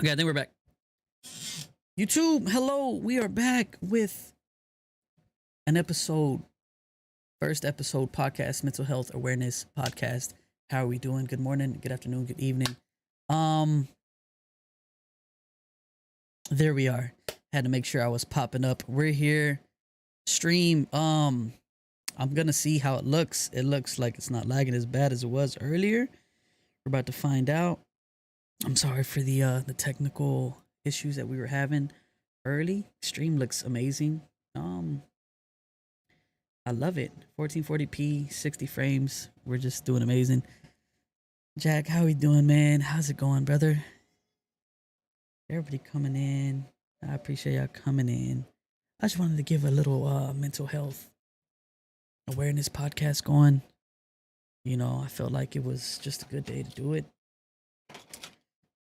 Okay, I think we're back. YouTube, hello. We are back with an episode, first episode podcast, mental health awareness podcast. How are we doing? Good morning, good afternoon, good evening. Um, there we are. Had to make sure I was popping up. We're here. Stream. I'm gonna see how it looks. It looks like it's not lagging as bad as it was earlier. We're about to find out. I'm sorry for the technical issues that we were having early. Stream looks amazing. Um, I love it. 1440p, 60 frames. We're just doing amazing. Jack, how we doing, man? How's it going, brother? Everybody coming in. I appreciate y'all coming in. I just wanted to give a little mental health awareness podcast going. You know, I felt like it was just a good day to do it.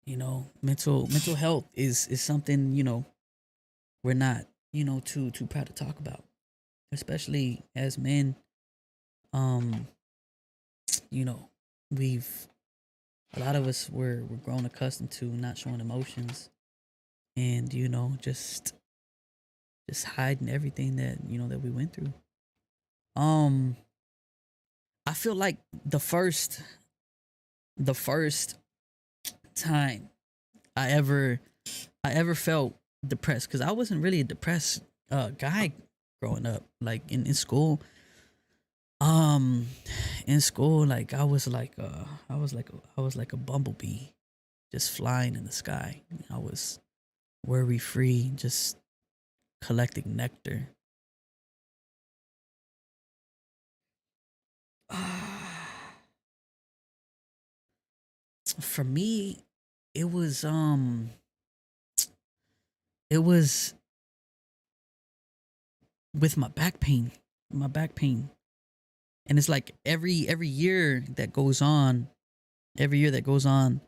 You know, mental health is something, we're not, too proud to talk about, especially as men. Um, you know, we've a lot of us we're grown accustomed to not showing emotions, and just hiding everything that that we went through. Um, I feel like the first time I ever I ever felt depressed, because I wasn't really a depressed guy growing up, like in school. Um, in school, like I was like a bumblebee, just flying in the sky. I was worry free, just collecting nectar. For me, it was um, it was with my back pain, my back pain, and it's like every year that goes on, every year that goes on,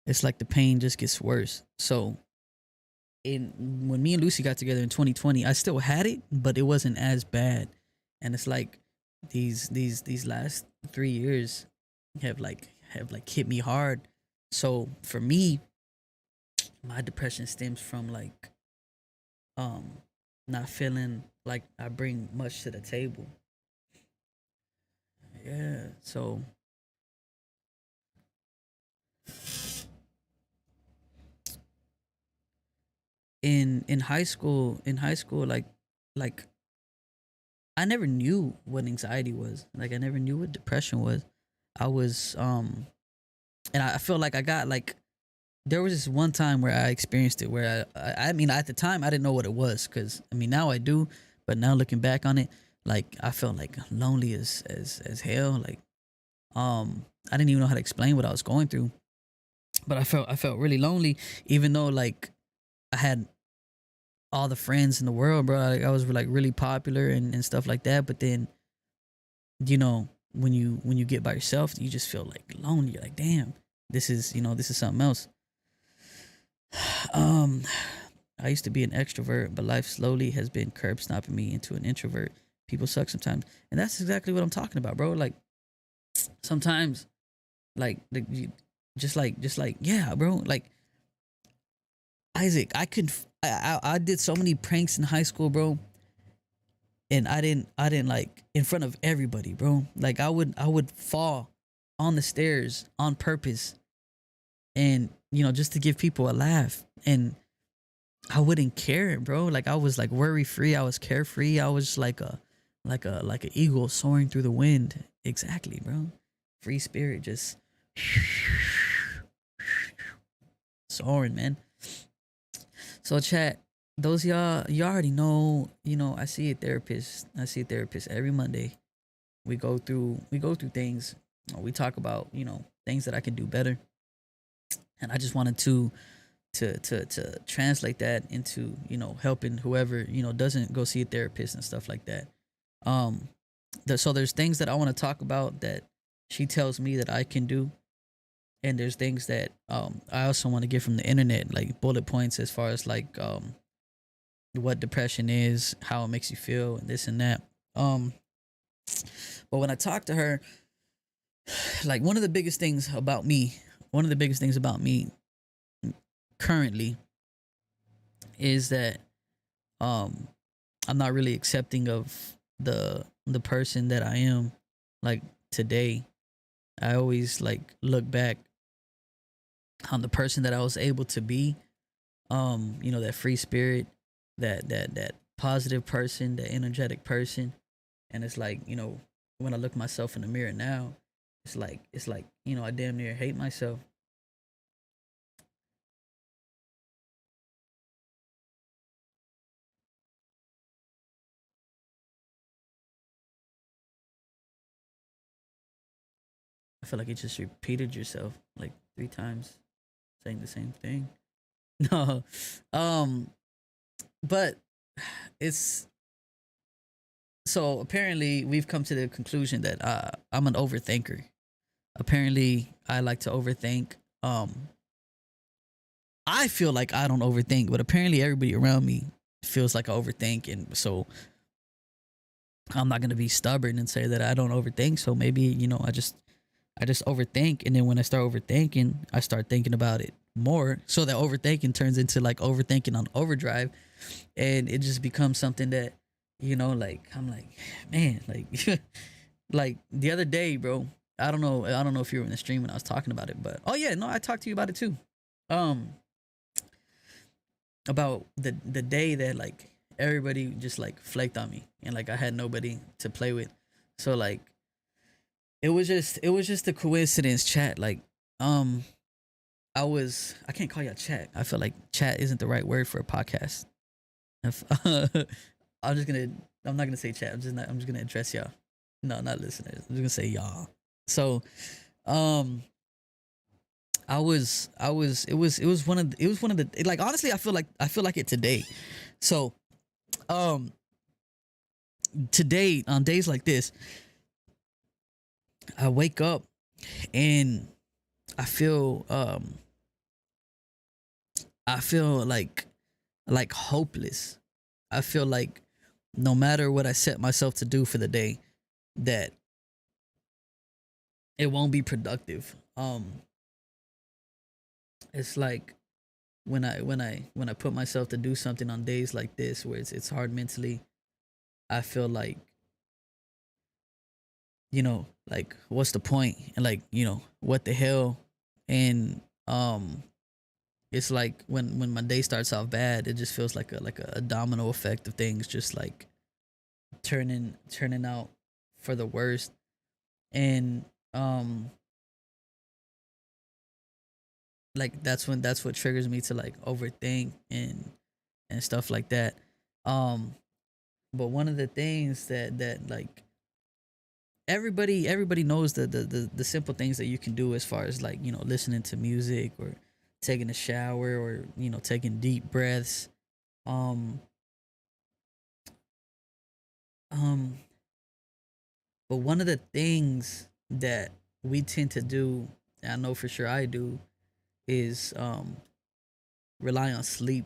it's like the pain just gets worse. So in when me and Lucy got together in 2020, I still had it, but it wasn't as bad. And it's like these last 3 years have hit me hard. So for me, my depression stems from like um not feeling like I bring much to the table. Yeah. So in high school, like I never knew what anxiety was. Like I never knew what depression was. I was and I feel like I got like there was this one time where I experienced it where I mean at the time I didn't know what it was, because I mean now I do, but now looking back on it, like I felt like lonely as hell. Like I didn't even know how to explain what I was going through, but I felt really lonely, even though like I had all the friends in the world, bro. Like, I was like really popular and stuff like that. But then when you get by yourself, you just feel like lonely. You're like, damn, this is something else. Um, I used to be an extrovert, but life slowly has been curb stomping me into an introvert. People suck sometimes, and that's exactly what I'm talking about, bro. Like sometimes, just like yeah, bro. Like Isaac, I did so many pranks in high school, bro, and I didn't like in front of everybody, bro. Like I would fall on the stairs on purpose, and just to give people a laugh, and I wouldn't care, bro. Like I was like worry free. I was carefree. I was like a eagle soaring through the wind. Exactly, bro. Free spirit, just soaring, man. So chat, those y'all already know. I see a therapist. I see a therapist every Monday. We go through things. We talk about things that I can do better, and I just wanted to translate that into helping whoever doesn't go see a therapist and stuff like that. Um, so there's things that I want to talk about that she tells me that I can do, and there's things that I also want to get from the internet, like bullet points as far as like what depression is, how it makes you feel, and this and that. Um, but when I talk to her, like one of the biggest things about me currently is that um I'm not really accepting of the person that I am like today. I always like look back on the person that I was able to be. That free spirit, that positive person, that energetic person. And it's like, when I look myself in the mirror now, it's like, I damn near hate myself. I feel like you just repeated yourself like 3 times saying the same thing. No. Um but it's so apparently we've come to the conclusion that I'm an overthinker. Apparently I like to overthink. I feel like I don't overthink, but apparently everybody around me feels like I overthink, and so I'm not gonna be stubborn and say that I don't overthink. So maybe I just overthink, and then when I start overthinking, I start thinking about it more. So that overthinking turns into like overthinking on overdrive, and it just becomes something that like I'm like, man, like like the other day, bro. I don't know if you were in the stream when I was talking about it, but oh yeah, no, I talked to you about it too. Um, about the day that like everybody just like flaked on me, and like I had nobody to play with. So like it was just a coincidence, chat. Like um I can't call y'all chat. I feel like chat isn't the right word for a podcast. If, I'm just gonna I'm not gonna say chat. I'm just gonna address y'all. No, not listeners. I'm just gonna say y'all. So um it was one of the like, honestly, I feel like it today. So um today, on days like this, I wake up and I feel I feel like hopeless. I feel like no matter what I set myself to do for the day, that it won't be productive. It's like when I put myself to do something on days like this where it's hard mentally, I feel like, like what's the point? And like, what the hell? And it's like when my day starts off bad, it just feels like a domino effect of things just like turning out for the worst. And um like that's what triggers me to like overthink and stuff like that. um but one of the things that like everybody knows the simple things that you can do, as far as like, listening to music, or taking a shower, or taking deep breaths. um um but one of the things that we tend to do, and I know for sure I do, is rely on sleep.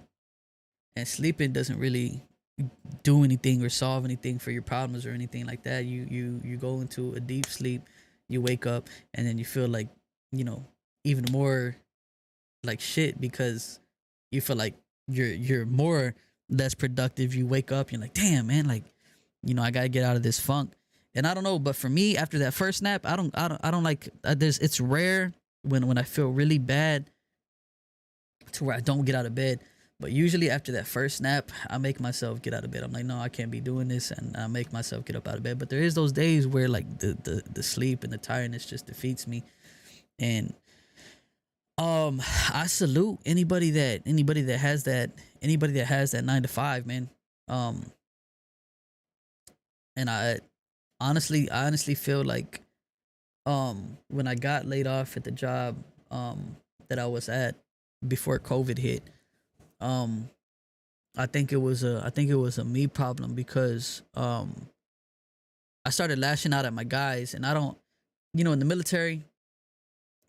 And sleeping doesn't really do anything or solve anything for your problems or anything like that. You go into a deep sleep, you wake up, and then you feel like, you know even more like shit, because you feel like you're more less productive. You wake up, you're like, damn, man, like, I gotta get out of this funk. And I don't know, but for me, after that first nap, I don't like, there's it's rare when I feel really bad to where I don't get out of bed. But usually after that first nap, I make myself get out of bed. I'm like, no, I can't be doing this, and I make myself get up out of bed. But there is those days where like the sleep and the tiredness just defeats me. And I salute anybody that has that 9 to 5, man. Um and I honestly feel like, when I got laid off at the job that I was at before COVID hit, um I think it was a me problem, because I started lashing out at my guys. And I don't, in the military,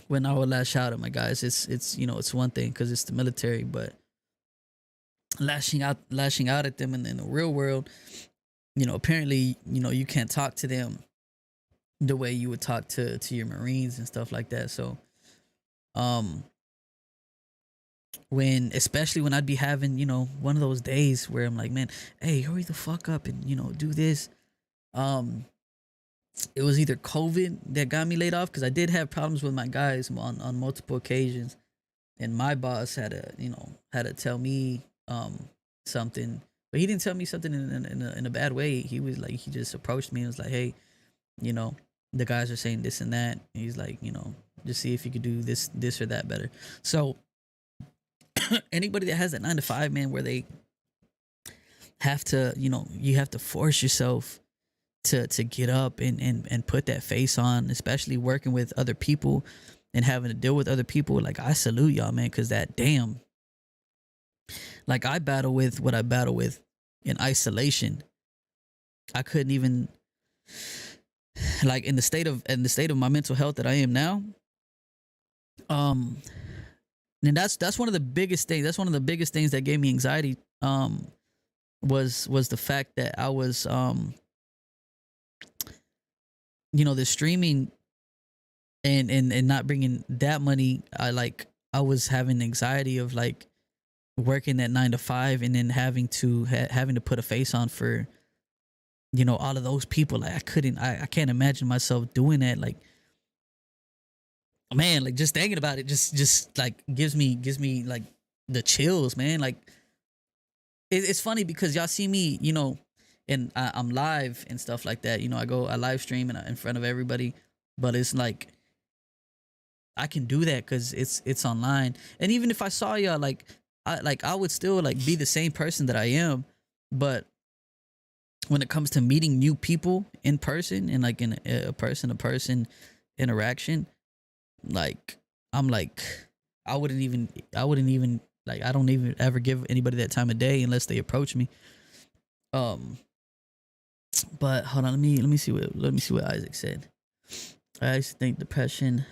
when I would lash out at my guys, it's one thing because it's the military. But lashing out at them in the real world, apparently, you can't talk to them the way you would talk to your Marines and stuff like that. So um when, especially when I'd be having, one of those days where I'm like, man, hey, hurry the fuck up and, do this. Um, it was either COVID that got me laid off, because I did have problems with my guys on multiple occasions, and my boss had to tell me something, but he didn't tell me something in a bad way. He was like, he just approached me and was like, hey, you know, the guys are saying this and that. And he's like, just see if you could do this or that better. So anybody that has that 9 to 5, man, where they have to, you have to force yourself to get up and put that face on, especially working with other people and having to deal with other people. Like, I salute y'all, man, because that damn, like, I battle with what I battle with in isolation. I couldn't even, like, in the state of my mental health that I am now. And that's one of the biggest things. That's one of the biggest things that gave me anxiety. Was the fact that I was, the streaming and not bringing that money. I was having anxiety of, like, working that 9 to 5 and then having to put a face on for, all of those people. Like, I can't imagine myself doing that. Like, man, like, just thinking about it just like gives me like the chills, man. Like, it's funny because y'all see me, and I'm live and stuff like that. I live stream in front of everybody, but it's like, I can do that because it's online. And even if I saw y'all, I would still, like, be the same person that I am. But when it comes to meeting new people in person and, like, in a person to person interaction, like, I'm like, I wouldn't even like, I don't even ever give anybody that time of day unless they approach me. But hold on, let me see what Isaac said. I used to think depression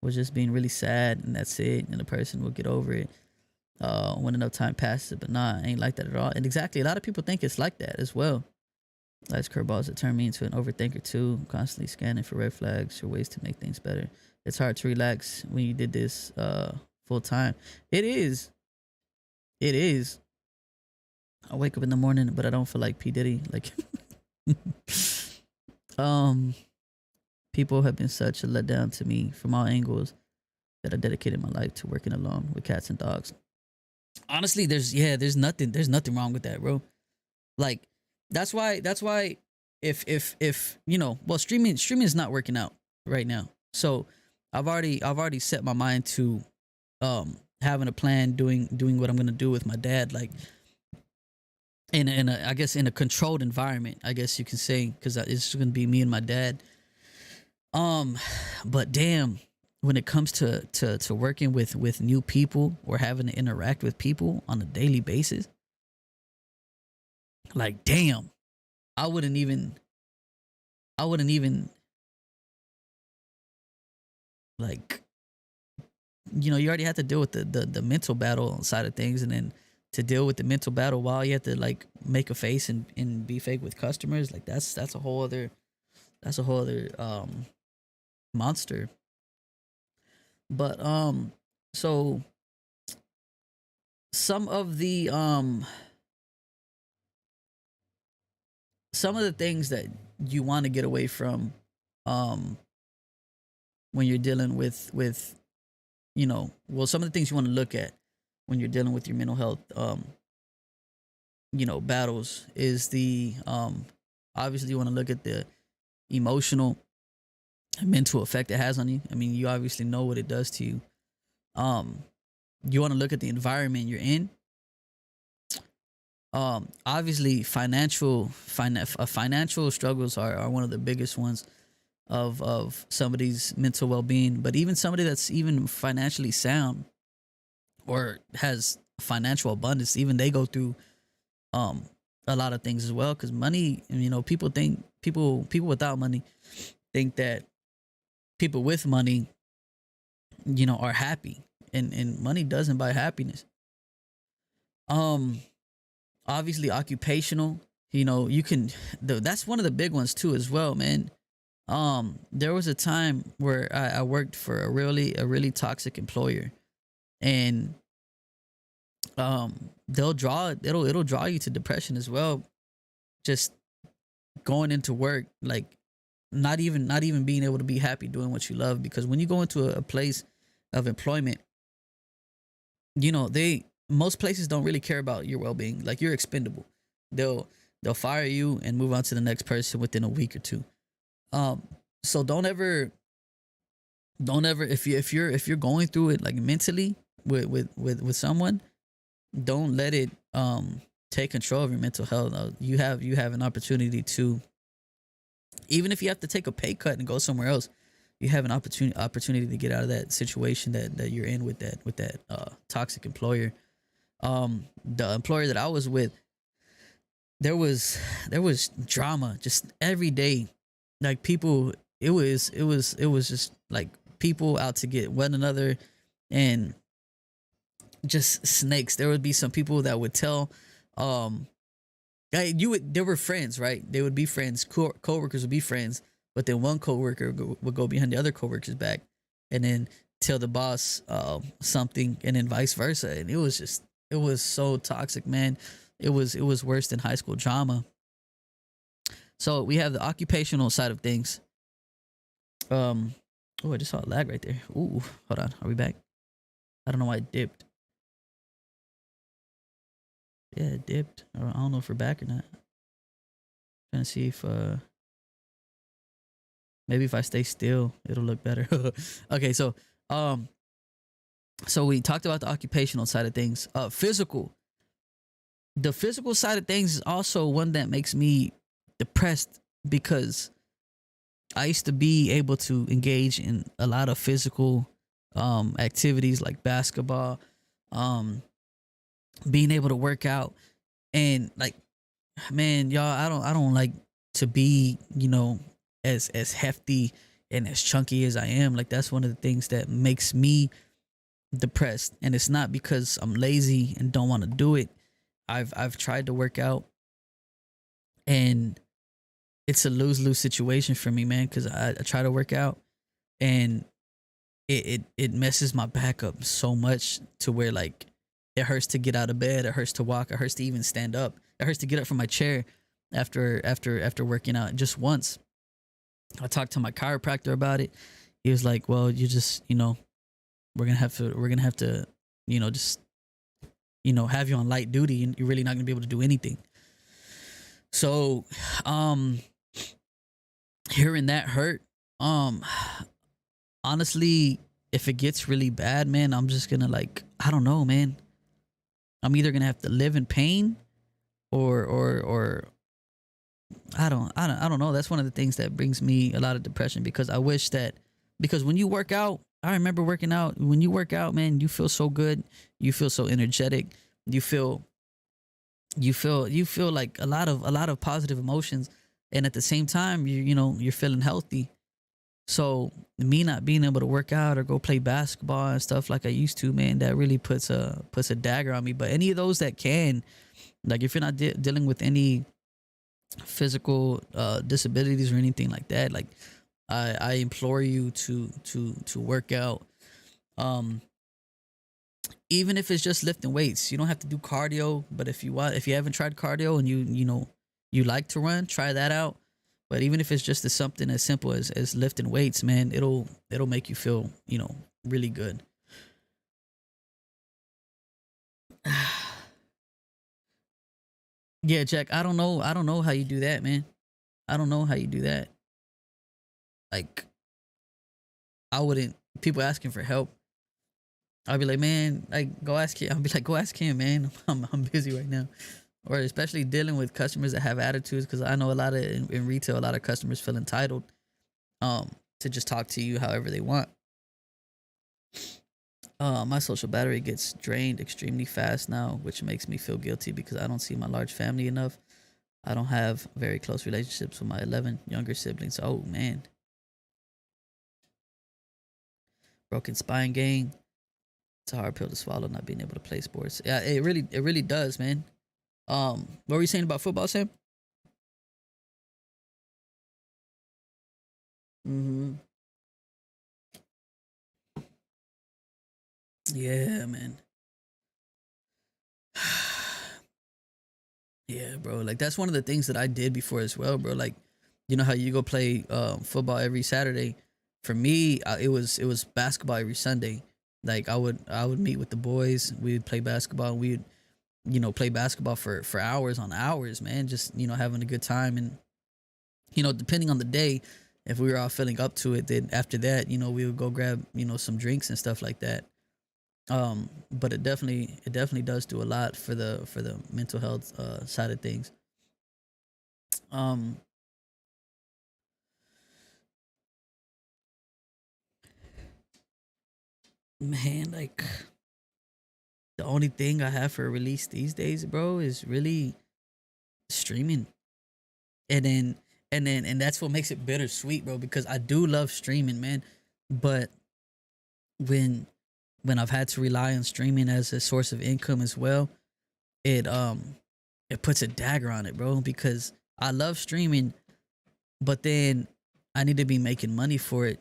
was just being really sad and that's it, and the person will get over it when enough time passes. But nah, ain't like that at all. And exactly, a lot of people think it's like that as well. Life's curveballs that turn me into an overthinker too. I'm constantly scanning for red flags or ways to make things better. It's hard to relax when you did this full time. It is. I wake up in the morning, but I don't feel like P. Diddy. Like, people have been such a letdown to me from all angles that I dedicated my life to working alone with cats and dogs. Honestly, there's nothing wrong with that, bro. Like, that's why if well, streaming is not working out right now. So I've already set my mind to having a plan, doing what I'm gonna do with my dad, like, in a I guess in a controlled environment, I guess you can say, because it's gonna be me and my dad. But damn, when it comes to working with new people or having to interact with people on a daily basis, like, damn, I wouldn't even like, you already have to deal with the mental battle side of things, and then to deal with the mental battle while you have to, like, make a face and be fake with customers, like, that's a whole other monster. But so some of the things that you want to get away from when you're dealing with well, some of the things you want to look at when you're dealing with your mental health battles is the obviously you want to look at the emotional and mental effect it has on you. I mean, you obviously know what it does to you. You want to look at the environment you're in. Obviously financial struggles are one of the biggest ones of somebody's mental well-being. But even somebody that's even financially sound or has financial abundance, even they go through a lot of things as well, because money, people without money think that people with money are happy, and money doesn't buy happiness. Obviously occupational, you can, that's one of the big ones too as well, man. There was a time where I worked for a really toxic employer, and they'll draw it'll draw you to depression as well. Just going into work, like not even being able to be happy doing what you love, because when you go into a place of employment, they most places don't really care about your well-being. Like, you're expendable. They'll fire you and move on to the next person within a week or two. um so don't ever, if you're going through it, like, mentally, with someone, don't let it take control of your mental health. You have an opportunity to, even if you have to take a pay cut and go somewhere else, you have an opportunity to get out of that situation that you're in with that toxic employer. The employer that I was with, there was drama just every day. Like, people, it was just like people out to get one another, and just snakes. There would be some people that would tell, um they were friends, right? They would be friends. Coworkers would be friends, but then one coworker would go behind the other coworker's back, and then tell the boss something, and then vice versa. And it was so toxic, man. It was worse than high school drama. So we have the occupational side of things. Oh, I just saw a lag right there. Ooh, hold on. Are we back? I don't know why it dipped. Yeah, it dipped. I don't know if we're back or not. Trying to see if maybe if I stay still, it'll look better. Okay, um so we talked about the occupational side of things. The physical side of things is also one that makes me depressed, because I used to be able to engage in a lot of physical activities like basketball, um being able to work out, and, like, man, y'all, I don't like to be, as hefty and as chunky as I am. Like, that's one of the things that makes me depressed. And it's not because I'm lazy and don't want to do it. I've tried to work out, and it's a lose-lose situation for me, man, because I try to work out, and it messes my back up so much, to where, like, it hurts to get out of bed, it hurts to walk, it hurts to even stand up, it hurts to get up from my chair after working out just once. I talked to my chiropractor about it. He was like, "Well, you just, we're gonna have to, just, have you on light duty, and you're really not gonna be able to do anything." So, um, hearing that hurt. Um, Honestly, if it gets really bad, man, I'm just gonna, like, I don't know, man. I'm either gonna have to live in pain, or I don't know. That's one of the things that brings me a lot of depression, because I wish that, because when you work out, I remember working out. When you work out, man, you feel so good. You feel so energetic. You feel you feel like a lot of positive emotions, and at the same time, you're feeling healthy. So me not being able to work out or go play basketball and stuff like I used to, man, that really puts a dagger on me. But any of those that can, like, if you're not dealing with any physical disabilities or anything like that, like, I implore you to work out. Um, Even if it's just lifting weights, you don't have to do cardio. But if you haven't tried cardio, and you like to run, try that out. But even if it's just something as simple as lifting weights, man, it'll make you feel, really good. Yeah, Jack. I don't know how you do that, man. I don't know how you do that. Like, I wouldn't. People asking for help, I'll be like, man, like, go ask him. I'll be like, go ask him, man. I'm busy right now. Or especially dealing with customers that have attitudes, because I know a lot of in retail, a lot of customers feel entitled to just talk to you however they want. My social battery gets drained extremely fast now, which makes me feel guilty because I don't see my large family enough. I don't have very close relationships with my 11 younger siblings. Oh man, broken spine gang. It's a hard pill to swallow, not being able to play sports. Yeah, it really does, man. What were you saying about football, Sam? Mm-hmm. Yeah, man. Yeah, bro. Like that's one of the things that I did before as well, bro. Like, you know how you go play football every Saturday. For me, it was basketball every Sunday. Like I would meet with the boys. We'd play basketball. And we'd play basketball for hours on hours, man. Just having a good time, and depending on the day, if we were all feeling up to it, then after that, we would go grab some drinks and stuff like that. But it definitely does do a lot for the mental health side of things. um Man, like the only thing I have for a release these days, bro, is really streaming. And then and that's what makes it bittersweet, bro, because I do love streaming, man. But when I've had to rely on streaming as a source of income as well, it puts a dagger on it, bro, because I love streaming, but then I need to be making money for it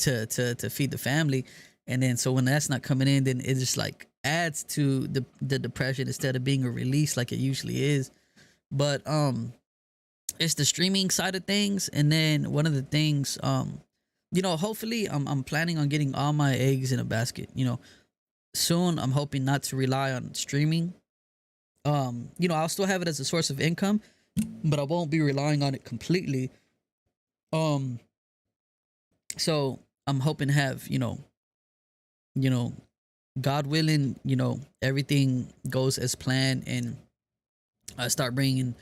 to feed the family. And then so when that's not coming in, then it just like adds to the depression instead of being a release like it usually is. But it's the streaming side of things. And then one of the things, hopefully I'm planning on getting all my eggs in a basket, soon. I'm hoping not to rely on streaming. I'll still have it as a source of income, but I won't be relying on it completely. um so I'm hoping to have, you know God willing, everything goes as planned, and I start bringing,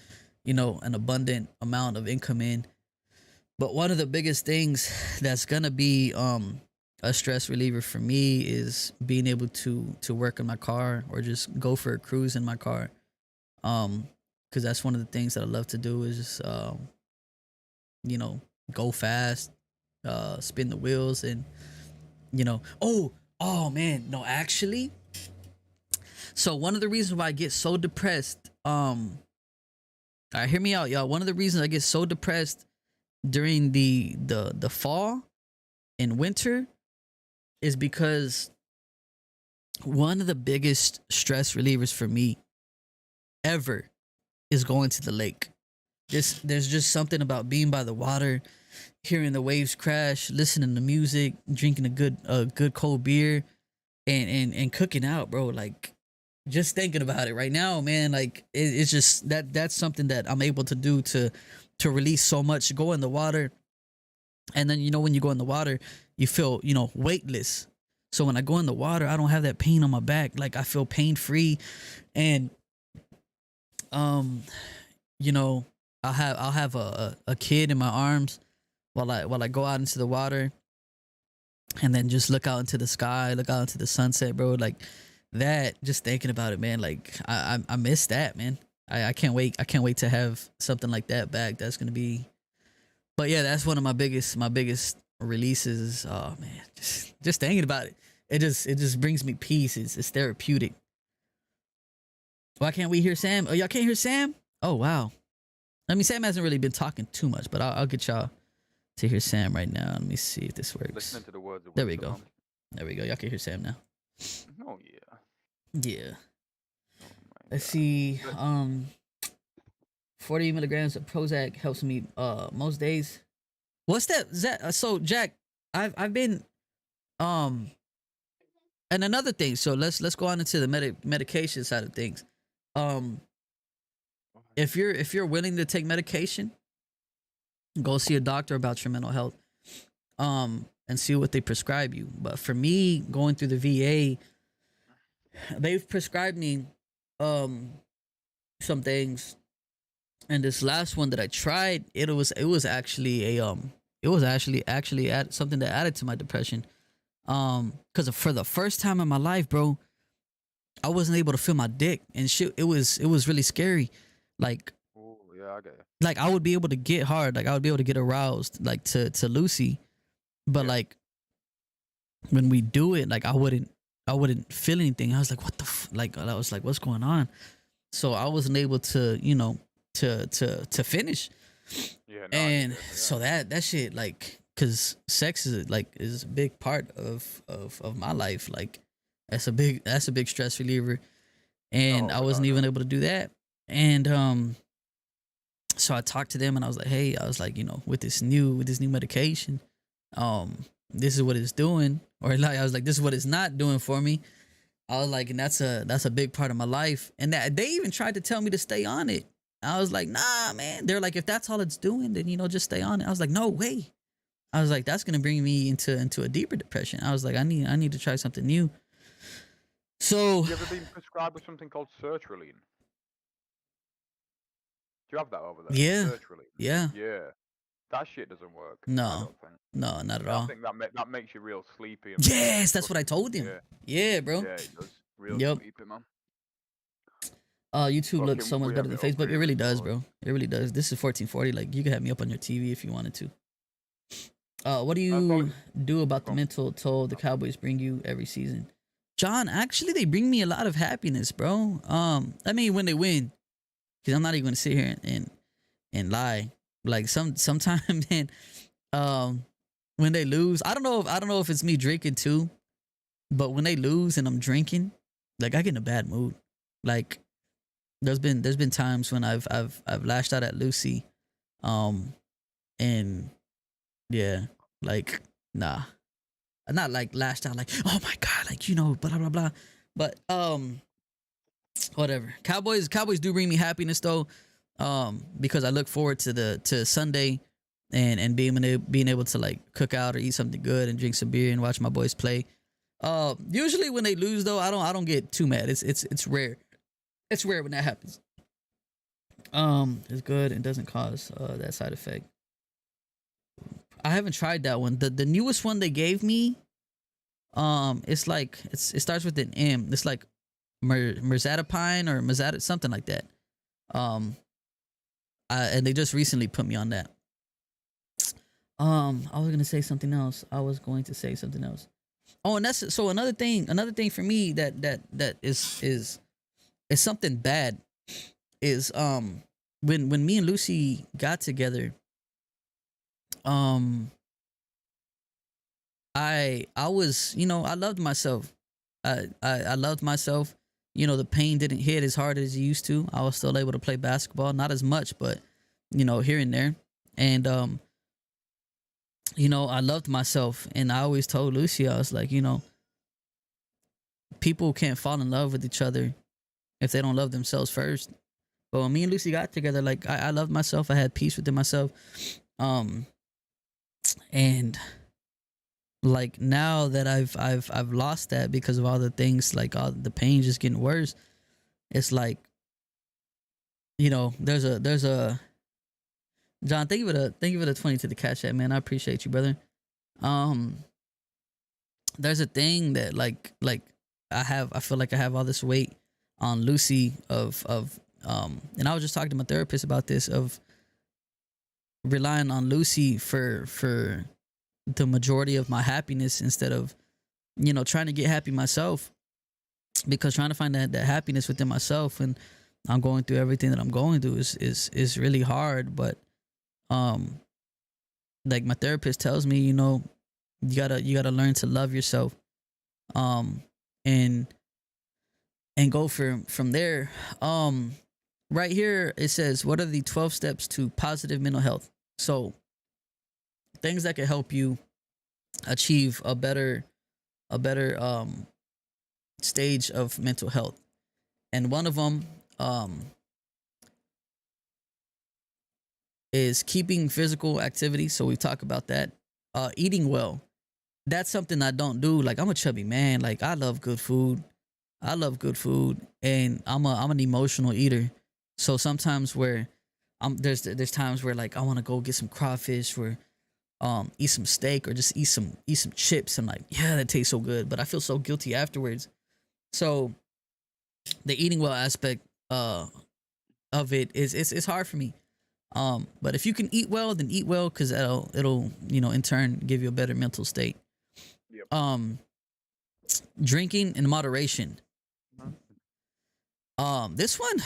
an abundant amount of income in. But one of the biggest things that's gonna be a stress reliever for me is being able to work in my car or just go for a cruise in my car. Because that's one of the things that I love to do is just you know go fast, spin the wheels, and oh man, no, actually. So one of the reasons why I get so depressed, all right, hear me out, y'all. One of the reasons I get so depressed during the fall and winter is because one of the biggest stress relievers for me ever is going to the lake. There's just something about being by the water, hearing the waves crash, listening to music, drinking a good cold beer, and cooking out, bro. Like just thinking about it right now, man. Like it's just that's something that I'm able to do to release so much. Go in the water, and then when you go in the water, you feel weightless. So when I go in the water, I don't have that pain on my back. Like I feel pain free, and um, you know, I'll have a kid in my arms while I go out into the water, and then just look out into the sky, look out into the sunset, bro. Like that, just thinking about it, man. Like I miss that, man. I can't wait. I can't wait to have something like that back. That's gonna be. But yeah, that's one of my biggest releases. Oh man, just thinking about it, it just brings me peace. It's therapeutic. Why can't we hear Sam? Oh, y'all can't hear Sam? Oh wow. I mean, Sam hasn't really been talking too much, but I'll get y'all to hear Sam right now. Let me see if this works. Listening to the words of There we wisdom. go. There we go. Y'all can hear Sam now. Oh yeah. Yeah. Oh my Let's God. see. 40 milligrams of Prozac helps me most days. What's that? So Jack, I've been um and another thing. So let's go on into the medication side of things. Um, if you're willing to take medication, go see a doctor about your mental health. And see what they prescribe you. But for me, going through the VA, they've prescribed me um some things, and this last one that I tried, it was actually actually something that added to my depression. Because for the first time in my life, bro, I wasn't able to feel my dick, and shit. It was really scary. Like Oh yeah, I get it. like I would be able to get hard, like I would be able to get aroused, like to Lucy, but Yeah. like when we do it, like I wouldn't feel anything. I was like, what the like I was like, what's going on? So I wasn't able to, to finish. Yeah, no, I get And it. so that shit, like, cause sex is a big part of my life. Like that's a big stress reliever. And No, I without wasn't a even doubt. able to do that. And so I talked to them and I was like, hey, I was like, with this new medication, this is what it's doing, or like I was like, this is what it's not doing for me. I was like, and that's a big part of my life. And that they even tried to tell me to stay on it. I was like, nah, man. They're like, if that's all it's doing, then just stay on it. I was like, no way. I was like, that's gonna bring me into a deeper depression. I was like, I need to try something new. So You ever been prescribed with something called sertraline? Do you have that over there? yeah, Sertraline. yeah, Yeah. That shit doesn't work. I no, don't think. no, not at I all. think that makes you real sleepy and Yes, that's what I fucking told him. yeah. Yeah, bro. Yeah, it does. Real Yep. sleepy, man. YouTube looks so Fucking much better weird than little Facebook. It really does, pre-record. bro. It really does. This is 1440. Like you could have me up on your TV if you wanted to. What do That's you probably do about the gone. mental toll the Cowboys bring you every season? John, actually, they bring me a lot of happiness, bro. I mean, when they win, because I'm not even gonna sit here and lie. Like sometimes, man, um, when they lose, I don't know if it's me drinking too, but when they lose and I'm drinking, like I get in a bad mood. Like there's been times when I've lashed out at Lucy, um, and yeah, like nah, not like lashed out like oh my god, like blah blah blah, but whatever. Cowboys do bring me happiness though, because I look forward to Sunday, and being able to like cook out or eat something good and drink some beer and watch my boys play. Usually when they lose though, I don't get too mad. It's rare. It's rare when that happens. It's good and doesn't cause that side effect. I haven't tried that one. The newest one they gave me, it's like it starts with an M. It's like Merzatapine or Merzat something like that. Um, and they just recently put me on that. I was gonna say something else. Oh, and that's so another thing. Another thing for me that is something bad is when me and Lucy got together. Um, I was I loved myself. I loved myself. The pain didn't hit as hard as it used to. I was still able to play basketball, not as much, but here and there. And I loved myself, and I always told Lucy, I was like, people can't fall in love with each other if they don't love themselves first. But when me and Lucy got together, like I loved myself. I had peace within myself. Um, and like now that I've lost that because of all the things, like all the pain just getting worse. It's like there's a John. Thank you for the 20 to the cash app, man. I appreciate you, brother. Um, there's a thing that like I feel like I have all this weight on Lucy of and I was just talking to my therapist about this of relying on Lucy for the majority of my happiness instead of trying to get happy myself, because trying to find that happiness within myself when I'm going through everything that I'm going through is really hard. But um like my therapist tells me, you gotta learn to love yourself, um and go from there. Right here it says, what are the 12 steps to positive mental health? So things that can help you achieve a better stage of mental health. And one of them is keeping physical activity. So we talk about that. Eating well. That's something I don't do. Like I'm a chubby man. Like I love good food. And I'm an emotional eater. So sometimes where there's times where like I want to go get some crawfish or eat some steak or just eat some chips. I'm like, yeah, that tastes so good, but I feel so guilty afterwards. So the eating well aspect of it is it's hard for me. But if you can eat well, then eat well, because it'll in turn give you a better mental state. Yep. Drinking in moderation. Mhm. This one,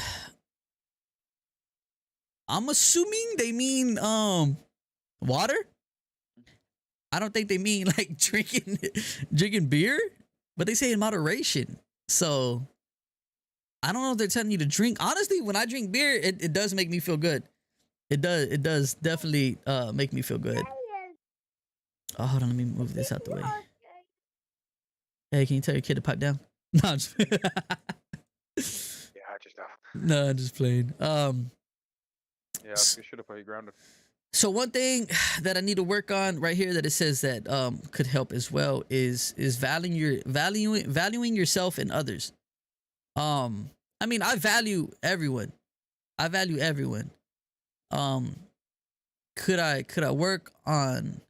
I'm assuming they mean water. I don't think they mean like drinking beer, but they say in moderation. So I don't know if they're telling you to drink. Honestly, when I drink beer, it does make me feel good. It does definitely make me feel good. Oh, hold on, let me move this out the way. Hey, can you tell your kid to pipe down? No, I'm just Yeah, I just have. no, I'm just playing. Yeah, you should have put you grounded. So one thing that I need to work on right here that it says that could help as well is valuing yourself and others. I mean, I value everyone. I value everyone. Um, could I work on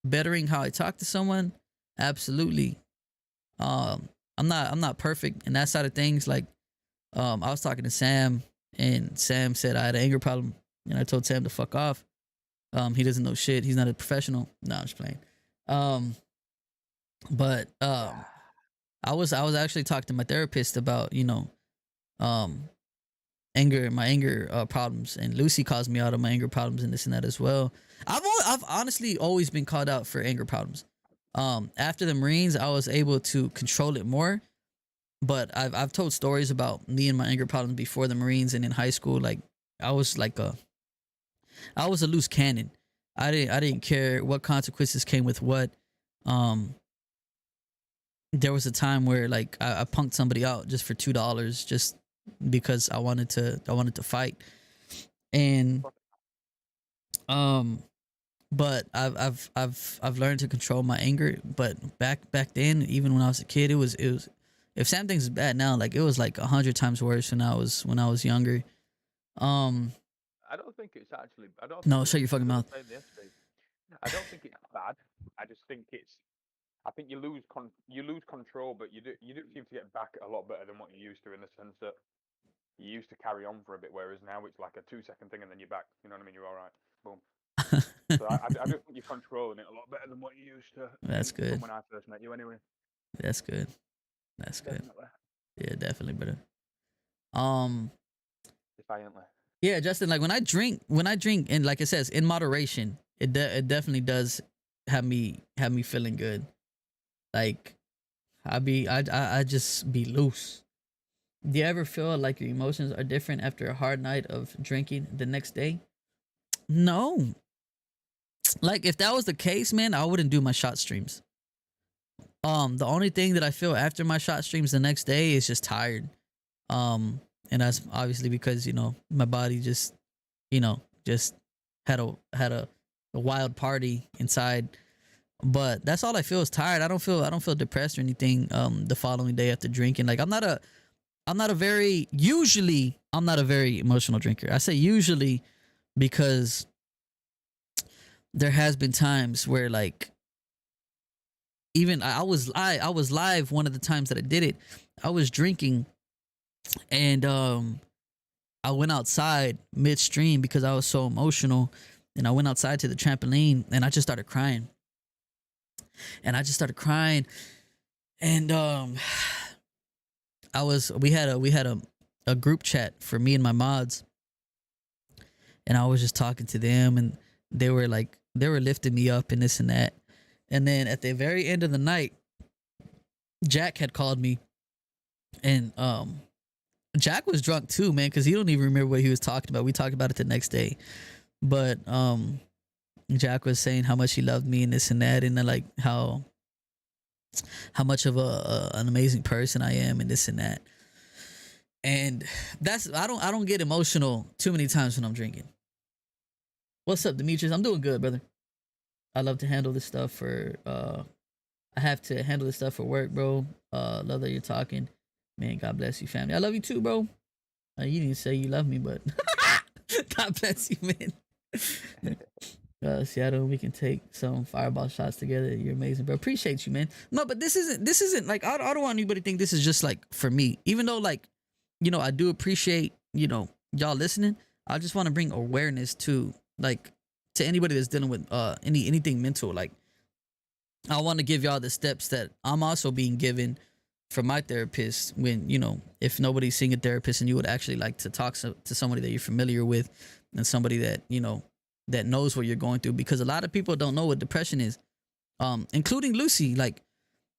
bettering how I talk to someone? Absolutely. I'm not perfect in that side of things. Like, I was talking to Sam, and Sam said I had an anger problem, and I told Sam to fuck off. He doesn't know shit. He's not a professional. No, I'm just playing. But I was actually talking to my therapist about my anger problems, and Lucy calls me out on my anger problems and this and that as well. I've honestly always been called out for anger problems. After the Marines, I was able to control it more, but I've told stories about me and my anger problems before the Marines and in high school. Like I was a loose cannon. I didn't care what consequences came with what. There was a time where like I punked somebody out just for $2 just because I wanted to fight. And but I've learned to control my anger. But back then, even when I was a kid, it was if Sam thinks it's bad now, like it was like 100 times worse when I was younger. I don't think it's actually. I don't. No, think shut your fucking mouth. I don't think it's bad. I just think it's. I think you lose control, but you do seem to get back a lot better than what you used to, in the sense that you used to carry on for a bit, whereas now it's like a 2-second thing and then you're back. You know what I mean? You're all right. Boom. So I do think you're controlling it a lot better than what you used to. That's good. When I first met you, anyway. That's good. That's good. Definitely. Yeah, definitely better. Defiantly. Yeah, Justin. Like when I drink, and like it says, in moderation, it definitely does have me feeling good. Like I just be loose. Do you ever feel like your emotions are different after a hard night of drinking the next day? No. Like if that was the case, man, I wouldn't do my shot streams. The only thing that I feel after my shot streams the next day is just tired. And that's obviously because, my body just had a wild party inside. But that's all I feel is tired. I don't feel depressed or anything the following day after drinking. Like I'm not a very emotional drinker. I say usually because there has been times where like even I was live one of the times that I did it. I was drinking and I went outside midstream because I was so emotional, and I went outside to the trampoline and I just started crying. And we had a group chat for me and my mods, and I was just talking to them, and they were lifting me up and this and that. And then at the very end of the night, Jack had called me, and Jack was drunk too, man, because he don't even remember what he was talking about. We talked about it the next day, but Jack was saying how much he loved me and this and that, and like how much of an amazing person I am and this and that. And that's I don't get emotional too many times when I'm drinking. What's up, Demetrius? I'm doing good, brother. I love to handle this stuff for I have to handle this stuff for work, bro. Love that you're talking. Man, God bless you, family. I love you too, bro. You didn't say you love me, but God bless you, man. Seattle, we can take some fireball shots together. You're amazing, bro. Appreciate you, man. No, but this isn't like I don't want anybody to think this is just like for me. Even though like, I do appreciate, y'all listening. I just want to bring awareness to anybody that's dealing with anything mental. Like I want to give y'all the steps that I'm also being given from my therapist when, if nobody's seeing a therapist and you would actually like to talk to somebody that you're familiar with and somebody that, that knows what you're going through, because a lot of people don't know what depression is, including Lucy. Like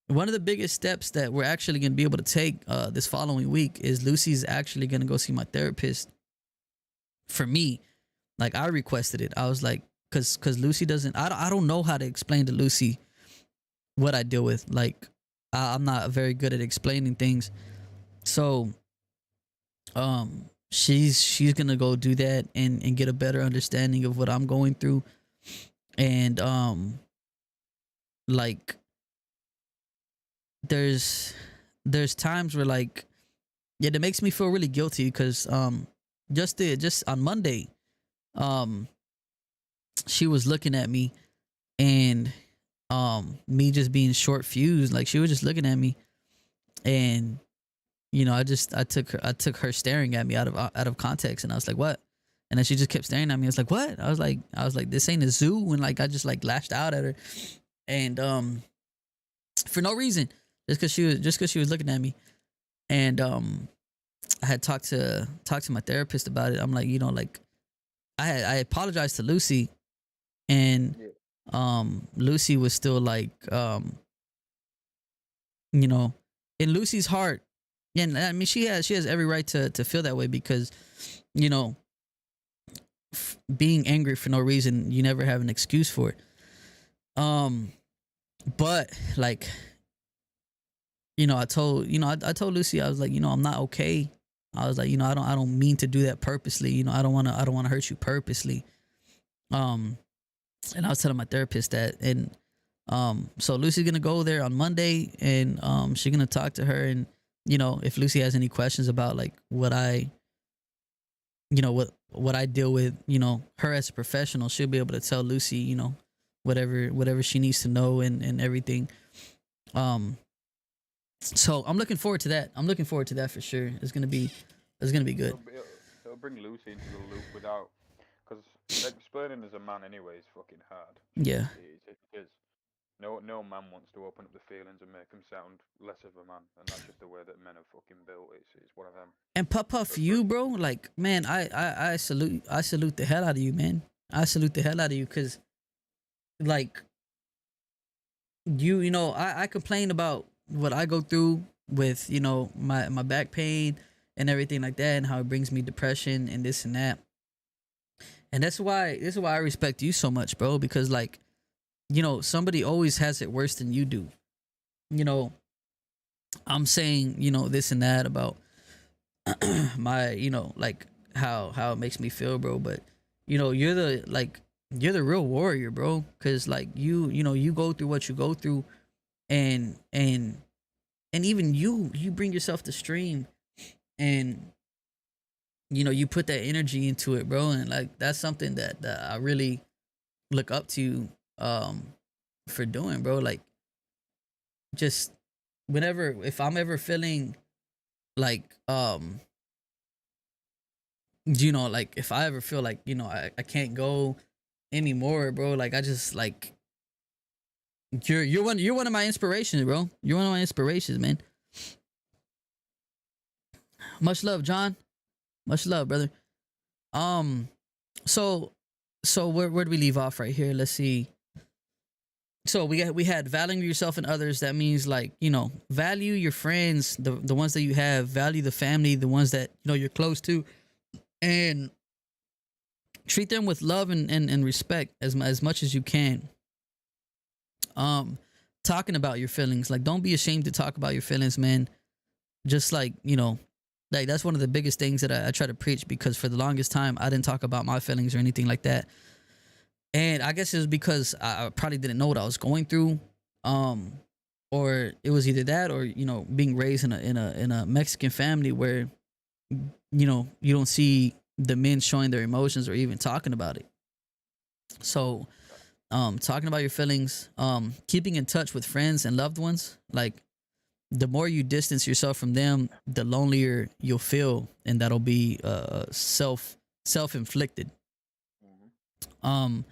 one of the biggest steps that we're actually going to be able to take this following week is Lucy's actually going to go see my therapist. For me, like I requested it. I was like, cause Lucy doesn't. I don't know how to explain to Lucy what I deal with. Like I'm not very good at explaining things. So she's gonna go do that and get a better understanding of what I'm going through. And like there's times where like yeah, that makes me feel really guilty because just on Monday, um she was looking at me and me just being short fused, like she was just looking at me and you know, I took her staring at me out of context, and I was like, "What?" And then she just kept staring at me. I was like, "What?" I was like, "This ain't a zoo," and like I just like lashed out at her, and for no reason, just cause she was looking at me, and I had talked to my therapist about it. I'm like, you know, like I apologized to Lucy, and Yeah. Lucy was still like you know, in Lucy's heart. And I mean, she has every right to feel that way because, you know, being angry for no reason, you never have an excuse for it. But like, you know, I told Lucy, I was like, you know, I'm not okay. I was like, you know, I don't mean to do that purposely. You know, I don't want to hurt you purposely. Um, and I was telling my therapist that, and so Lucy's gonna go there on Monday, and she's gonna talk to her, and you know, if Lucy has any questions about like what I, you know, what I deal with, you know, her as a professional, she'll be able to tell Lucy, you know, whatever she needs to know and everything. Um, so I'm looking forward to that. I'm looking forward to that for sure. It's gonna be good. It'll bring Lucy into the loop without, because explaining as a man anyway is fucking hard. Yeah. It is. No man wants to open up the feelings and make him sound less of a man, and that's just the way that men are fucking built. It's one of them. And Puff, But for you bro, like man, I salute the hell out of you, man. I salute the hell out of you, cause like you know, I complain about what I go through with, you know, my back pain and everything like that, and how it brings me depression and this and that. And this is why I respect you so much, bro, because like, you know, somebody always has it worse than you do. You know, I'm saying, you know, this and that about my, you know, like how it makes me feel, bro, but you know, you're the real warrior, bro, cuz like you know, you go through what you go through, and even you bring yourself to stream, and you know, you put that energy into it, bro, and like that's something that I really look up to for doing, bro. Like just whenever, if I'm ever feeling like you know, like if I ever feel like, you know, I can't go anymore, bro, like I just like you're one of my inspirations, bro. You're one of my inspirations, man. Much love, John. Much love, brother. Um, so where do we leave off right here? Let's see. So we had valuing yourself and others. That means like, you know, value your friends, the ones that you have, value the family, the ones that you know you're close to, and treat them with love and respect as much as you can. Um, talking about your feelings, like don't be ashamed to talk about your feelings, man. Just like, you know, like that's one of the biggest things that I try to preach, because for the longest time I didn't talk about my feelings or anything like that. And I guess it was because I probably didn't know what I was going through. Um, or it was either that, or you know, being raised in a Mexican family where, you know, you don't see the men showing their emotions or even talking about it. So talking about your feelings, keeping in touch with friends and loved ones, like the more you distance yourself from them, the lonelier you'll feel, and that'll be self inflicted. Mhm. Um,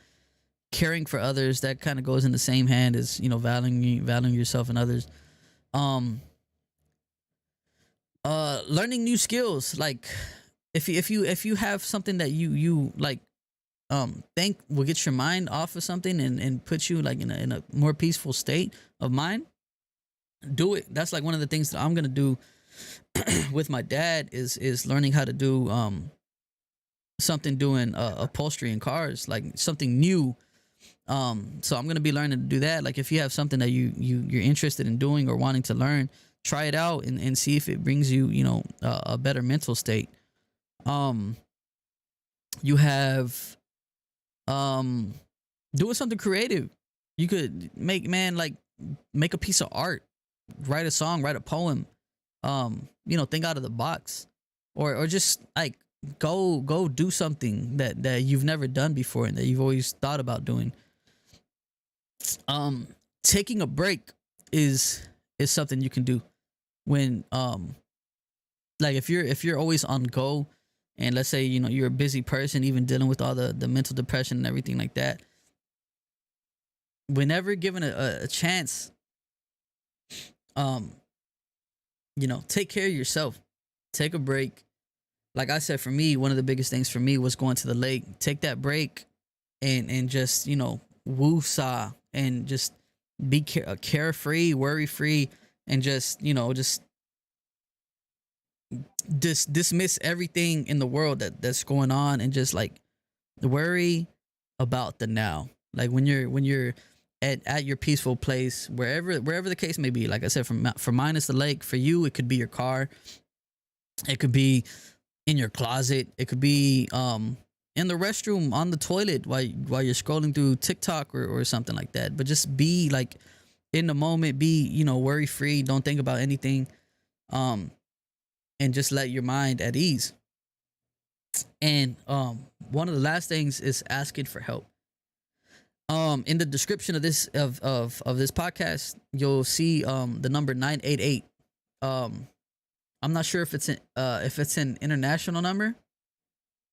caring for others, that kind of goes in the same hand as, you know, valuing yourself and others. Um, learning new skills, like if you have something that you like, think will get your mind off of something and put you like in a more peaceful state of mind, do it. That's like one of the things that I'm gonna do with my dad is learning how to do something doing upholstery in cars, like something new. So I'm gonna be learning to do that. Like if you have something that you're interested in doing or wanting to learn, try it out and see if it brings you, a better mental state. Um, you have um doing something creative. You could make a piece of art, write a song, write a poem. Think out of the box, or just like go do something that you've never done before and that you've always thought about doing. um Taking a break is something you can do when like if you're always on go, and let's say you're a busy person, even dealing with all the mental depression and everything like that. Whenever given a chance, um take care of yourself, take a break. Like I said, for me, one of the biggest things for me was going to the lake. Take that break and just woo saw and just be carefree, worry free, and just dismiss everything in the world that's going on, and just like worry about the now. Like when you're at your peaceful place, wherever the case may be. Like I said, for mine it's the lake. For you, it could be your car. It could be in your closet. It could be in the restroom, on the toilet, while you're scrolling through TikTok or something like that. But just be like in the moment, be worry free, don't think about anything, um and just let your mind at ease. And one of the last things is asking for help. In the description of this podcast, you'll see the number 988. I'm not sure if it's an international number.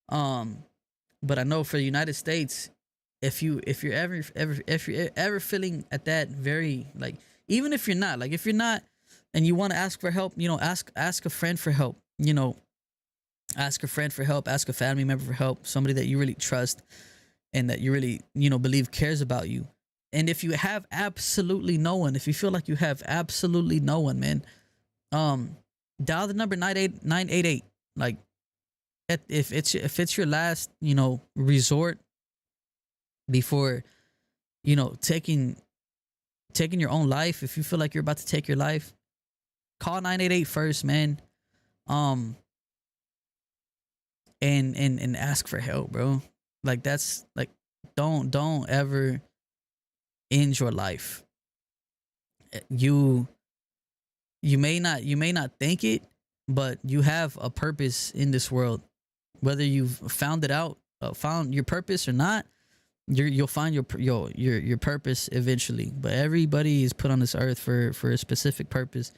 Um, but I know for the United States, if you're ever feeling at that very, like, even if you're not and you want to ask for help, ask a friend for help. Ask a friend for help, ask a family member for help, somebody that you really trust and that you really believe cares about you. And if you have absolutely no one, if you feel like you have absolutely no one, man, um dial the number 988. Like, if it's your last resort before taking your own life. If you feel like you're about to take your life, call 988 first, man. um and ask for help, bro. Like, that's like, don't ever end your life. You may not think it, but you have a purpose in this world. Whether you've found your purpose or not, you'll find your purpose eventually. But everybody is put on this earth for a specific purpose.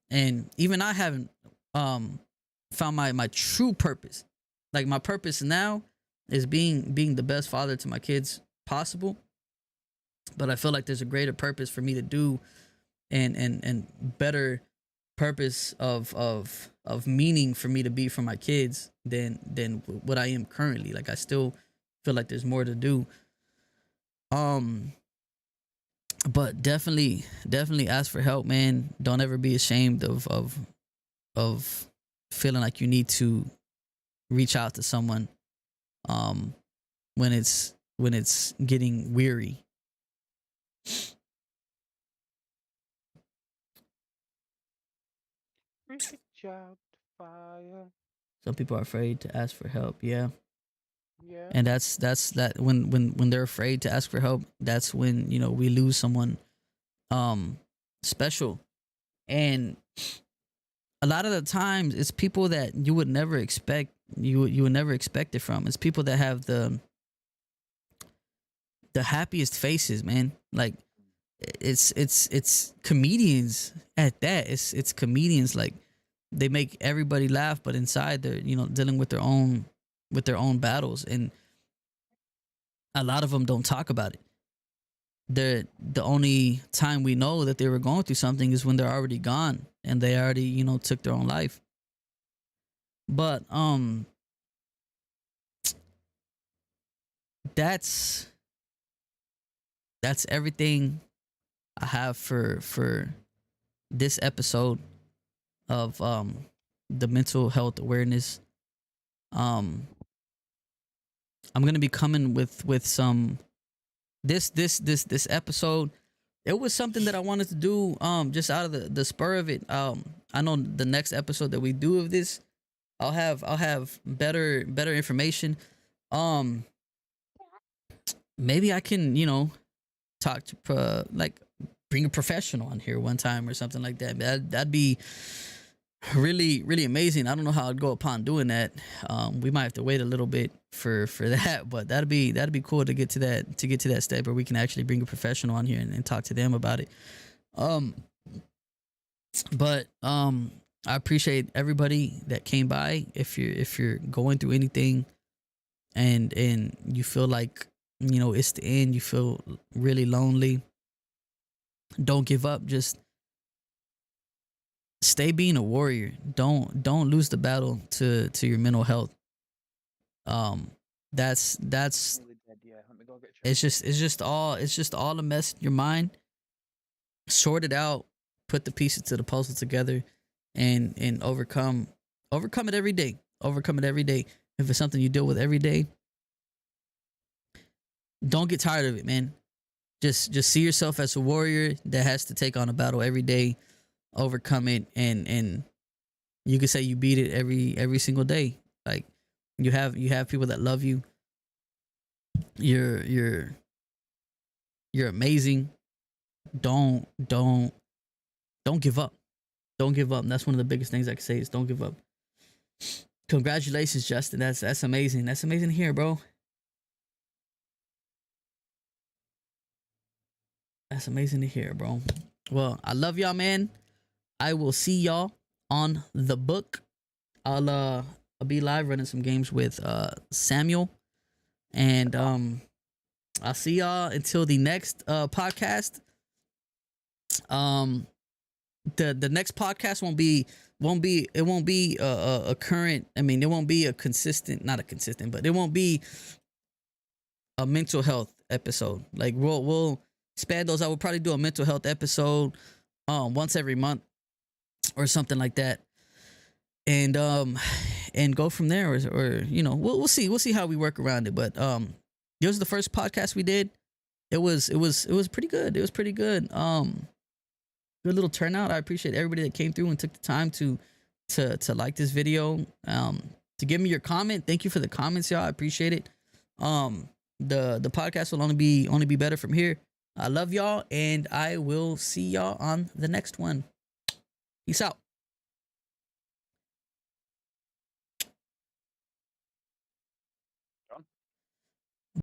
And even I haven't um found my true purpose. Like, my purpose now is being the best father to my kids possible. But I feel like there's a greater purpose for me to do, and better purpose of meaning for me to be for my kids than what I am currently. Like, I still feel like there's more to do. Um, but definitely ask for help, man. Don't ever be ashamed of feeling like you need to reach out to someone um when it's getting weary. Reach out to fire. Some people are afraid to ask for help. Yeah. Yeah. And that's that when they're afraid to ask for help, that's when we lose someone um special. And a lot of the times it's people that you would never expect, you would never expect it from. It's people that have the happiest faces, man. Like, it's comedians at that. It's comedians. Like, they make everybody laugh, but inside they're dealing with their own battles. And a lot of them don't talk about it. The only time we know that they were going through something is when they're already gone and they already took their own life. But that's that's everything I have for this episode of the mental health awareness. Um, I'm gonna be coming with some this episode. It was something that I wanted to do just out of the spur of it. I know the next episode that we do of this, I'll have better information. Um, maybe I can, talk to like bring a professional on here one time or something like that. That'd be really amazing. I don't know how I'd go upon doing that. We might have to wait a little bit for that, but that'd be cool to get to that step where we can actually bring a professional on here and talk to them about it. Um, but I appreciate everybody that came by. If you're going through anything and you feel like it's the end, you feel really lonely, don't give up. Just stay being a warrior. Don't lose the battle to your mental health. That's Nearly dead, yeah. Let me go get it's just all a mess in your mind. Sort it out, put the pieces to the puzzle together, and overcome it every day. Overcome it every day. If it's something you deal with every day, don't get tired of it, man. Just see yourself as a warrior that has to take on a battle every day, overcome it, and you could say you beat it every single day. Like you have people that love you. You're amazing. Don't give up. Don't give up. And that's one of the biggest things I can say is don't give up. Congratulations, Justin. That's amazing. That's amazing to hear, bro. That's amazing to hear, bro. Well, I love y'all, man. I will see y'all on the book. I'll be live running some games with Samuel. And I'll see y'all until the next podcast. The next podcast won't be a current. I mean, it won't be a consistent, not a consistent, but it won't be a mental health episode. Like we'll expand those. I will probably do a mental health episode once every month or something like that, and go from there, or we'll see how we work around it. But this was the first podcast we did. It was pretty good. It was pretty good. Good little turnout. I appreciate everybody that came through and took the time to like this video. To give me your comment. Thank you for the comments, y'all. I appreciate it. The podcast will only be better from here. I love y'all, and I will see y'all on the next one. Peace out.